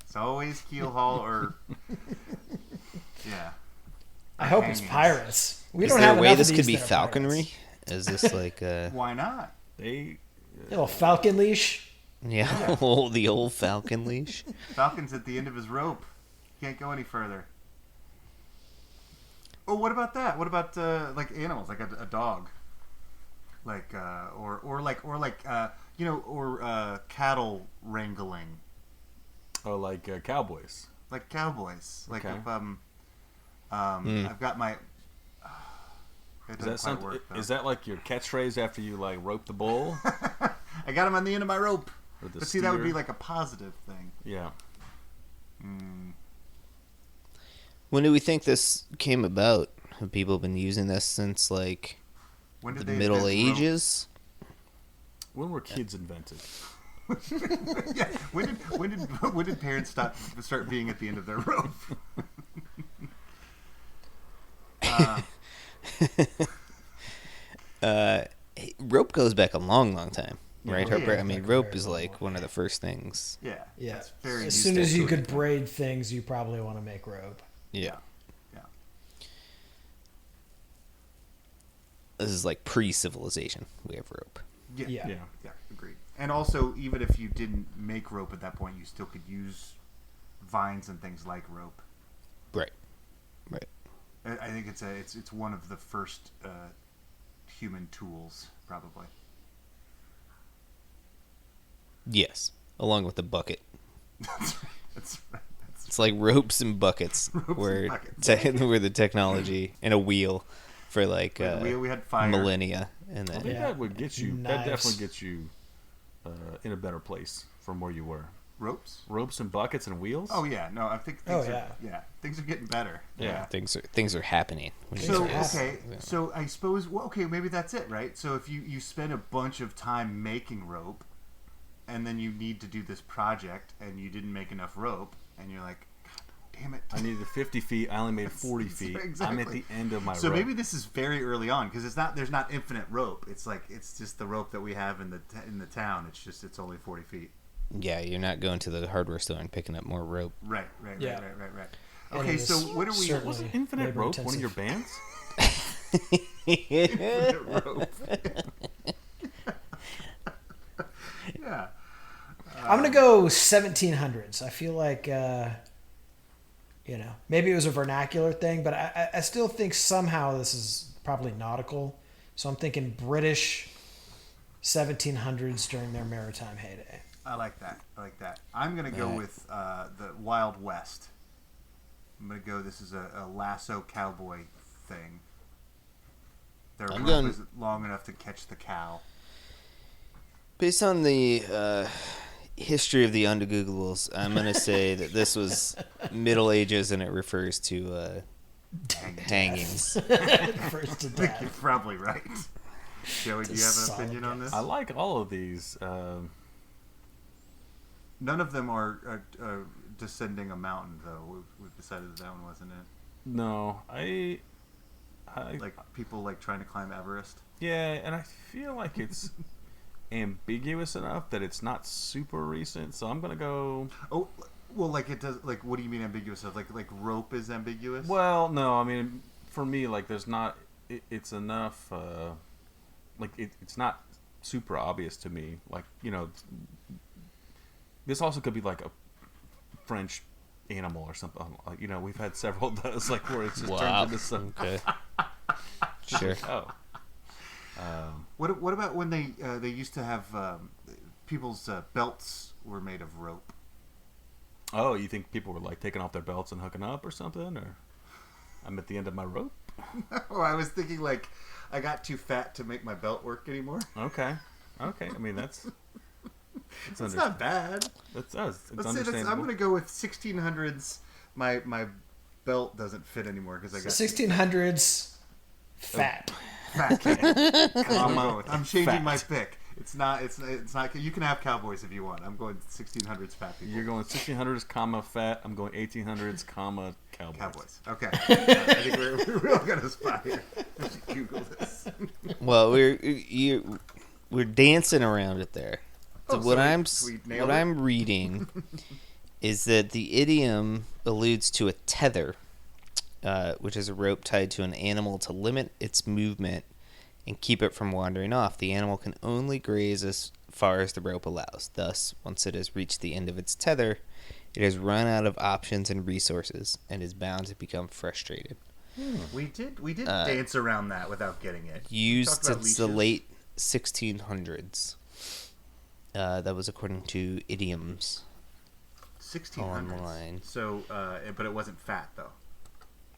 It's always keel haul or I hope it's pirates. We Is don't there have a way enough this of could these be that are falconry? Is this like Why not? They little falcon leash. the old falcon leash? Falcon's at the end of his rope. Can't go any further. Oh, what about that? What about like animals, like a dog, like cattle wrangling, or like cowboys. like cowboys. Like Okay. if I've got my. It Is doesn't that quite something? work, though. Is that like your catchphrase after you like rope the bull? I got him on the end of my rope. Or the But see, that would steer? be like a positive thing. Yeah. When do we think this came about? Have people been using this since like When did the they Middle invent rope? Ages? When were kids invented? Yeah. When did parents start being at the end of their rope? Rope goes back a long time, right, Yeah, Harper? yeah, I mean, back a rope very is long like one of the first things. Yeah. Yeah. It's very As used soon to as you it. could braid things, you probably want to make rope. Yeah. Yeah. This is like pre-civilization. We have rope. Yeah. Yeah. Yeah. Agreed. And also, even if you didn't make rope at that point, you still could use vines and things like rope. Right. Right. I think it's one of the first human tools, probably. Yes, along with the bucket. That's right. It's like ropes and buckets, Ropes where and buckets. where the technology and a wheel for like we had fire. millennia, and I then think Yeah. that would get you. That Knives. definitely gets you in a better place from where you were. Ropes. Ropes and buckets and wheels. Oh yeah, no, I think things things are getting better. Yeah. things are happening. So Things are okay, so I suppose maybe that's it, right? So if you spend a bunch of time making rope, and then you need to do this project, and you didn't make enough rope, and you're like, God damn it. I needed 50 feet. I only made 40 feet. Exactly. I'm at the end of my rope. So maybe this is very early on because there's not infinite rope. It's just the rope that we have in the town. It's only 40 feet. Yeah, you're not going to the hardware store and picking up more rope. Right. Yeah. Okay, so what are we? Wasn't Infinite Rope one of your bands? Infinite rope. Yeah. I'm gonna go 1700s. I feel like maybe it was a vernacular thing, but I still think somehow this is probably nautical. So I'm thinking British 1700s during their maritime heyday. I like that. I'm gonna go with the Wild West. I'm gonna go. This is a lasso cowboy thing. Their rope is long enough to catch the cow. Based on the history of the Undegooglable, I'm going to say that this was Middle Ages and it refers to hangings. Refers to death. You're probably right. Joey, do you have an opinion on this? I like all of these. None of them are descending a mountain, though. We've decided that one wasn't it. No, I like people like trying to climb Everest. Yeah, and I feel like it's ambiguous enough that it's not super recent. So I'm gonna go. Oh, well, like it does. Like, what do you mean ambiguous? Like rope is ambiguous? Well, no, I mean for me, like there's not. It's enough. It's not super obvious to me. Like this also could be like a French animal or something. We've had several of those, like where it's just turned into some. Okay. Sure. Oh. What about when they used to have people's belts were made of rope? Oh, you think people were like taking off their belts and hooking up or something? Or I'm at the end of my rope? No, I was thinking like I got too fat to make my belt work anymore. Okay. I mean that's not bad. It's understandable. I'm going to go with 1600s. My belt doesn't fit anymore because I got 1600s fat. I'm changing my pick. It's not. You can have cowboys if you want. I'm going 1600s fat people. You're going 1600s, comma fat. I'm going 1800s, comma cowboys. Okay. I think we're all got a spot here. We should Google this. Well, we're dancing around it there. So what I'm reading is that the idiom alludes to a tether, which is a rope tied to an animal to limit its movement and keep it from wandering off. The animal can only graze as far as the rope allows. Thus, once it has reached the end of its tether, it has run out of options and resources and is bound to become frustrated. We did dance around that without getting it. Used since the late 1600s. That was according to idioms. 1600s. Online. So, but it wasn't fat though.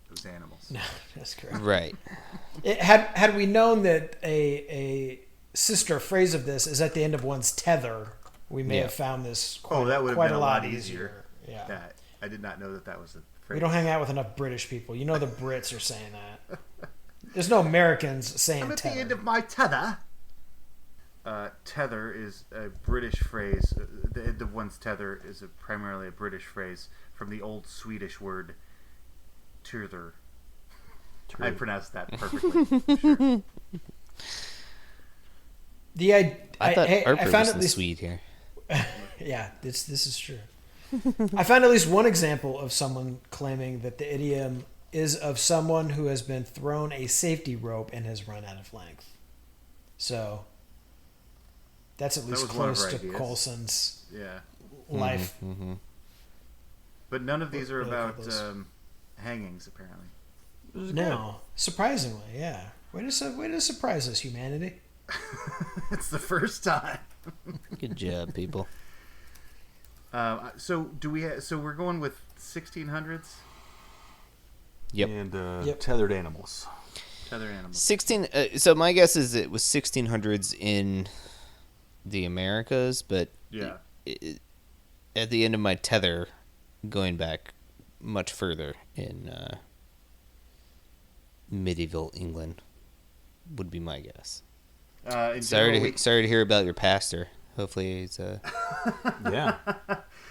It was animals. No, that's correct. Right. Had we known that a sister phrase of this is at the end of one's tether, we may have found this quite a lot easier. Yeah. That I did not know that was a phrase. We don't hang out with enough British people. The Brits are saying that. There's no Americans saying I'm at tether. the end of my tether. Tether is a British phrase. The end of one's tether is primarily a British phrase from the old Swedish word "turther." I pronounced that perfectly. Sure. I thought Harper I found was at the least, Swede here. Yeah, this is true. I found at least one example of someone claiming that the idiom is of someone who has been thrown a safety rope and has run out of length. So that's at least close to Coulson's life. Mm-hmm. But none of these are about hangings, apparently. No, surprisingly, yeah. Way to surprise us, humanity. It's the first time. Good job, people. So we're going with 1600s. Yep. And tethered animals. Tethered animals. 16. So my guess is it was 1600s in the Americas, but at the end of my tether, going back much further in medieval England would be my guess. Sorry to hear about your pastor. Hopefully he's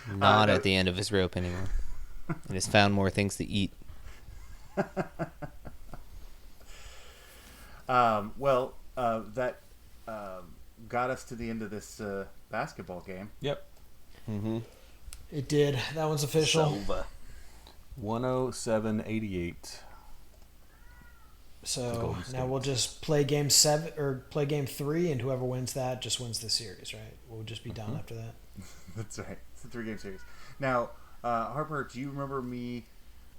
not at the end of his rope anymore. and has found more things to eat. That got us to the end of this basketball game. Yep. Mm-hmm. It did. That one's official. 107-88. So now we'll just play game 7 or play game 3, and whoever wins that just wins the series, right? We'll just be done after that. That's right. It's a 3-game series. Now, Harper, do you remember me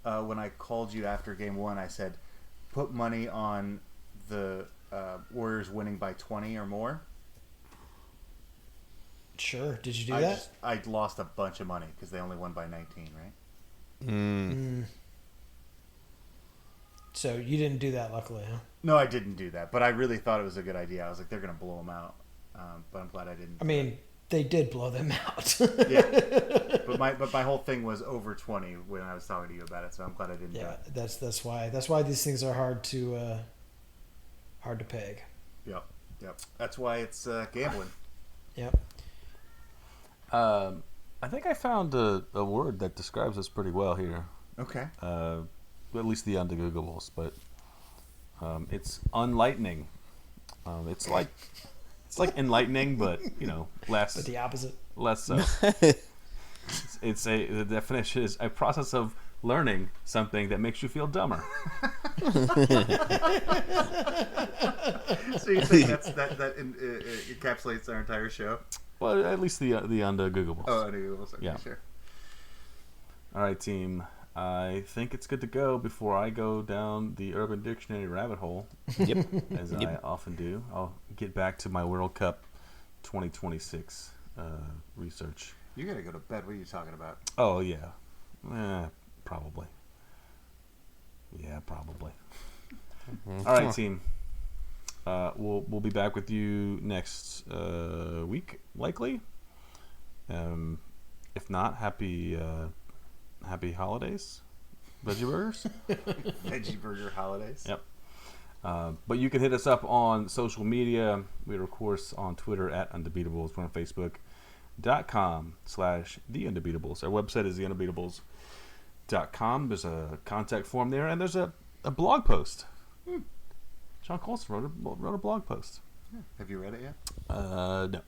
when I called you after game 1? I said, put money on the Warriors winning by 20 or more. Sure. Did you do that? I lost a bunch of money because they only won by 19, right? So you didn't do that, luckily, huh? No, I didn't do that, but I really thought it was a good idea. I was like, they're going to blow them out, but I'm glad I didn't. I mean, they did blow them out. Yeah, but my whole thing was over 20 when I was talking to you about it, so I'm glad I didn't. Yeah, do it. that's why these things are hard to peg. Yep. That's why it's gambling. Yep. I think I found a word that describes us pretty well here. Okay. At least the Undegoogables, but it's unlightening. It's like enlightening, but less. But the opposite. Less so. The definition is a process of learning something that makes you feel dumber. So you think that encapsulates our entire show? Well, at least the Undegoogables. Oh, Undegoogables. Okay, yeah. Sure. All right, team. I think it's good to go before I go down the Urban Dictionary rabbit hole. Yep. As I often do. I'll get back to my World Cup 2026 research. You gotta go to bed. What are you talking about? Oh, yeah. Probably. Yeah, probably. All right, team. We'll be back with you next week, likely. If not, happy holidays, veggie burgers. Veggie burger holidays. Yep. But you can hit us up on social media. We are, of course, on Twitter at Undebeatables. We're on Facebook.com/The Undebeatables. Our website is theundebeatables.com. There's a contact form there, and there's a blog post. John Colson wrote a blog post. Yeah. Have you read it yet? No.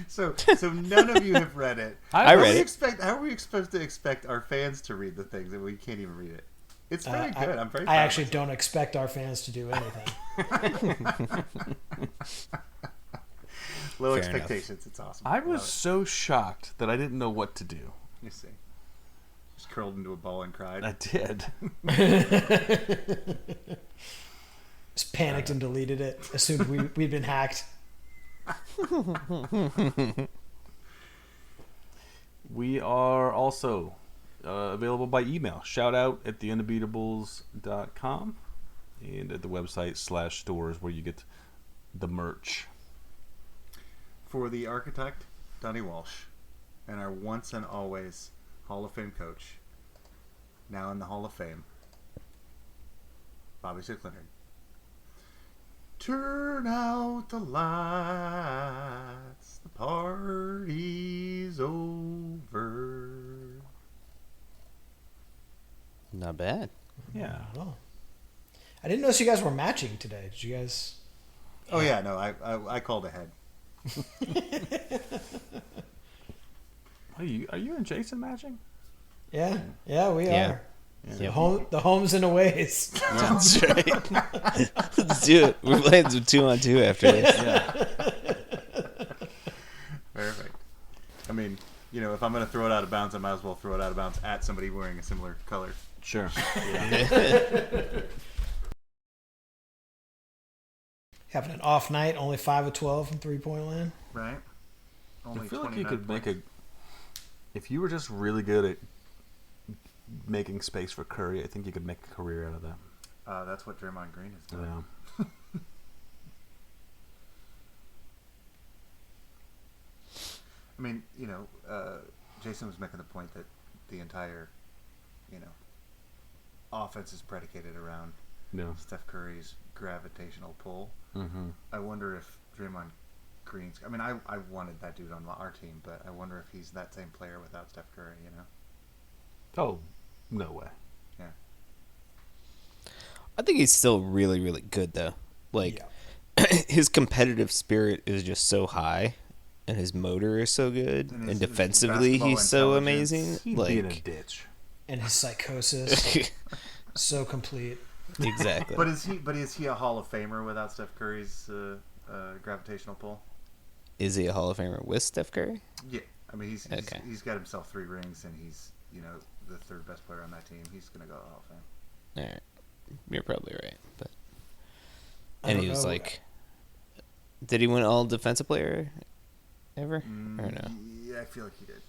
So none of you have read it. I read it. How are we supposed to expect our fans to read the things and we can't even read it? It's very good. I'm very. I actually don't expect our fans to do anything. Low Fair expectations. enough. It's awesome. I was so shocked that I didn't know what to do. You see, just curled into a ball and cried. I did. Just panicked and deleted it. Assumed we'd been hacked. We are also available by email. Shout out at theundebeatables.com and at the website /stores where you get the merch. For the architect, Donnie Walsh, and our once and always Hall of Fame coach, now in the Hall of Fame, Bobby Sicklinger. Turn out the lights, the party's over. Not bad. Yeah. Oh. I didn't notice you guys were matching today. Did you guys? Oh yeah, no, I called ahead. Are you and Jason matching? Yeah, we Yeah. are. Yeah. The homes and aways. That's right. Let's do it. We're playing some 2-on-2 after this. Yeah. Perfect. I mean, if I'm going to throw it out of bounds, I might as well throw it out of bounds at somebody wearing a similar color. Sure. Having an off night, only 5 of 12 from 3-point land. Right? Only I feel like you 29 could make points. if you were just really good at making space for Curry, I think you could make a career out of that. That's what Draymond Green is doing. Yeah. I mean, Jason was making the point that the entire, offense is predicated around Steph Curry's gravitational pull. Mm-hmm. I wonder if Draymond Green's... I mean, I wanted that dude on our team, but I wonder if he's that same player without Steph Curry, Oh, no way. Yeah. I think he's still really, really good though. Like his competitive spirit is just so high, and his motor is so good, And and his defensively basketball he's so intelligence. amazing. He'd like be in a ditch. And his psychosis, so complete. exactly. But is he a Hall of Famer without Steph Curry's gravitational pull? Is he a Hall of Famer with Steph Curry? Yeah, I mean he's Okay. he's got himself 3 rings, and he's the third best player on that team. He's gonna go to Hall of Fame. All right, you're probably right. But I and don't he was know. like, did he win All Defensive Player ever or no? Yeah, I feel like he did.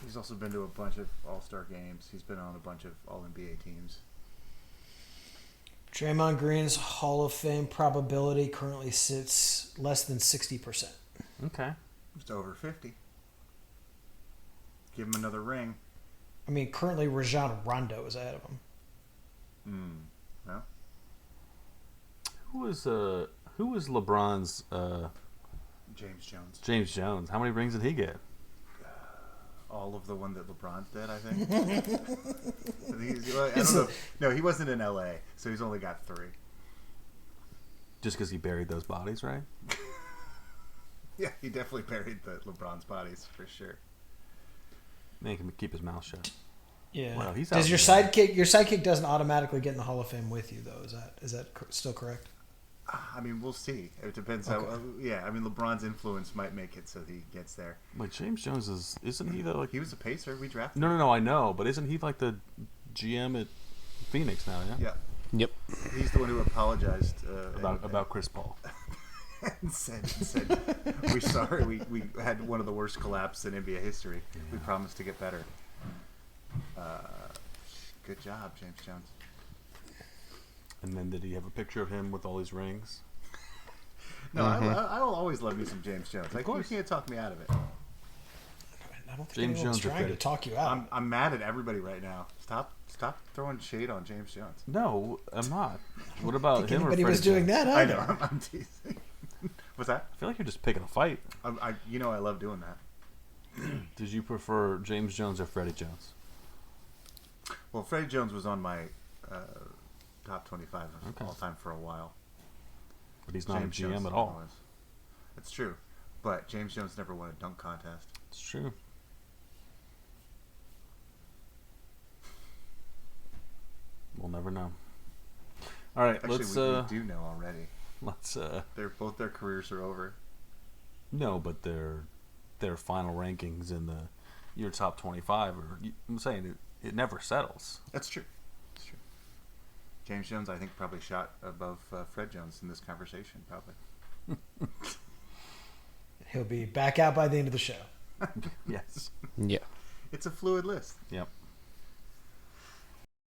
He's also been to a bunch of All-Star games. He's been on a bunch of All-NBA teams. Draymond Green's Hall of Fame probability currently sits less than 60%. Okay. Just over 50. Give him another ring. I mean, currently Rajon Rondo is ahead of him. No? Who was LeBron's James Jones. James Jones? How many rings did he get? All of the one that LeBron did, I think. I don't know. No, he wasn't in LA, so he's only got 3. Just because he buried those bodies, right? Yeah, he definitely buried the LeBron's bodies for sure. Man can keep his mouth shut. Yeah. Well, he's Does out your there. sidekick doesn't automatically get in the Hall of Fame with you though? Is that still correct? I mean, we'll see. It depends how. Yeah, I mean, LeBron's influence might make it so he gets there. Wait, James Jones isn't he the like? He was a Pacer. We drafted. No, I know, but isn't he like the GM at Phoenix now? Yeah. Yeah. Yep. He's the one who apologized About Chris Paul. and said we sorry we had one of the worst collapses in NBA history. Yeah. We promised to get better. Good job, James Jones. And then did he have a picture of him with all these rings? No, I will always love me some James Jones. Like, you can't talk me out of it. I don't think James anyone's Jones trying to talk you out. I'm mad at everybody right now. Stop throwing shade on James Jones. No, I'm not. What about him? Anybody or was doing Jones? that? I know. I'm teasing. What's that? I feel like you're just picking a fight. I love doing that. Did you prefer James Jones or Freddie Jones? Well, Freddie Jones was on my top 25 of all time for a while. But he's not James a GM Jones at all. was. It's true. But James Jones never won a dunk contest. It's true. We'll never know. All right, Actually, let's. we do know already. Let's. Both their careers are over. No, but their final rankings in your top 25 I'm saying it never settles. That's true. That's true. James Jones, I think, probably shot above Fred Jones in this conversation. Probably. He'll be back out by the end of the show. Yes. Yeah. It's a fluid list. Yep.